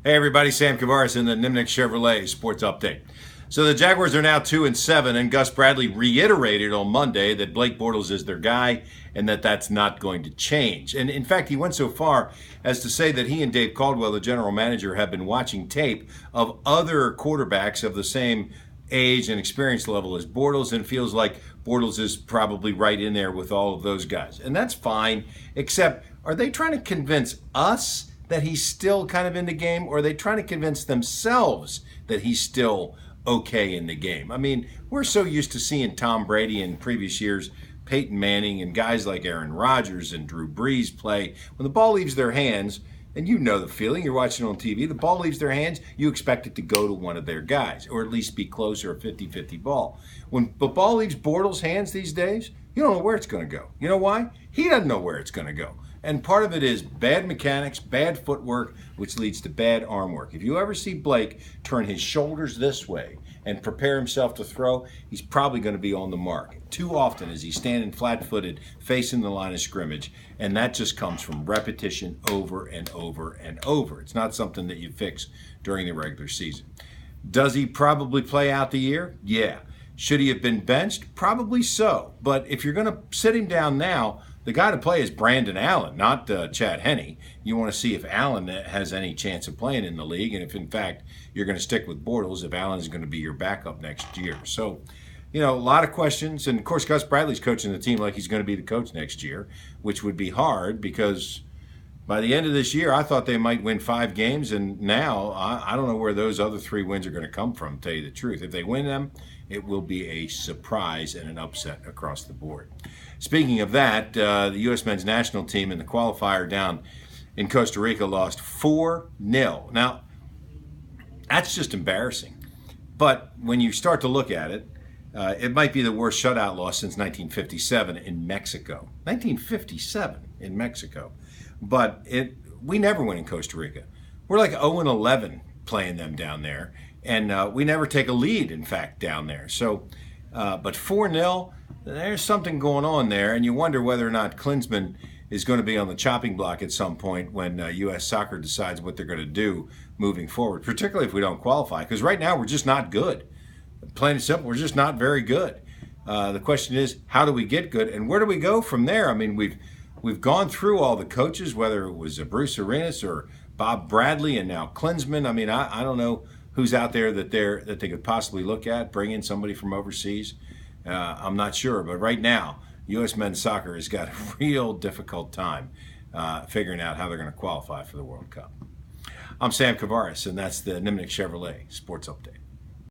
Hey everybody, Sam Kavaris in the Nimnik Chevrolet Sports Update. So the Jaguars are now 2-7, and Gus Bradley reiterated on Monday that Blake Bortles is their guy and that that's not going to change. And in fact, he went so far as to say that he and Dave Caldwell, the general manager, have been watching tape of other quarterbacks of the same age and experience level as Bortles, and feels like Bortles is probably right in there with all of those guys. And that's fine, except are they trying to convince us that he's still kind of in the game, or are they trying to convince themselves that he's still okay in the game? I mean, we're so used to seeing Tom Brady in previous years, Peyton Manning, and guys like Aaron Rodgers and Drew Brees play. When the ball leaves their hands, and you know the feeling, you're watching on TV, the ball leaves their hands, you expect it to go to one of their guys, or at least be closer, a 50-50 ball. When the ball leaves Bortles' hands these days, you don't know where it's going to go. You know why? He doesn't know where it's going to go. And part of it is bad mechanics, bad footwork, which leads to bad arm work. If you ever see Blake turn his shoulders this way and prepare himself to throw, he's probably going to be on the mark. Too often is he standing flat-footed, facing the line of scrimmage, and that just comes from repetition over and over and over. It's not something that you fix during the regular season. Does he probably play out the year? Yeah. Should he have been benched? Probably so. But if you're going to sit him down now, the guy to play is Brandon Allen, not Chad Henne. You want to see if Allen has any chance of playing in the league, and if, in fact, you're going to stick with Bortles, if Allen's going to be your backup next year. So, you know, a lot of questions. And, of course, Gus Bradley's coaching the team like he's going to be the coach next year, which would be hard because by the end of this year, I thought they might win 5 games, and now I don't know where those other 3 wins are going to come from, to tell you the truth. If they win them, it will be a surprise and an upset across the board. Speaking of that, the U.S. men's national team in the qualifier down in Costa Rica lost 4-0. Now, that's just embarrassing. But when you start to look at it, it might be the worst shutout loss since 1957 in Mexico. 1957 in Mexico. But we never win in Costa Rica. We're like 0-11 playing them down there. And we never take a lead, in fact, down there. So, but 4-0, there's something going on there. And you wonder whether or not Klinsmann is going to be on the chopping block at some point when U.S. Soccer decides what they're going to do moving forward, particularly if we don't qualify. Because right now, we're just not good. Plain and simple, we're just not very good. The question is, how do we get good? And where do we go from there? I mean, we've gone through all the coaches, whether it was Bruce Arenas or Bob Bradley and now Klinsmann. I mean, I don't know who's out there that they could possibly look at, bring in somebody from overseas. I'm not sure, but right now, U.S. men's soccer has got a real difficult time figuring out how they're going to qualify for the World Cup. I'm Sam Kavaris, and that's the Nimnik Chevrolet Sports Update.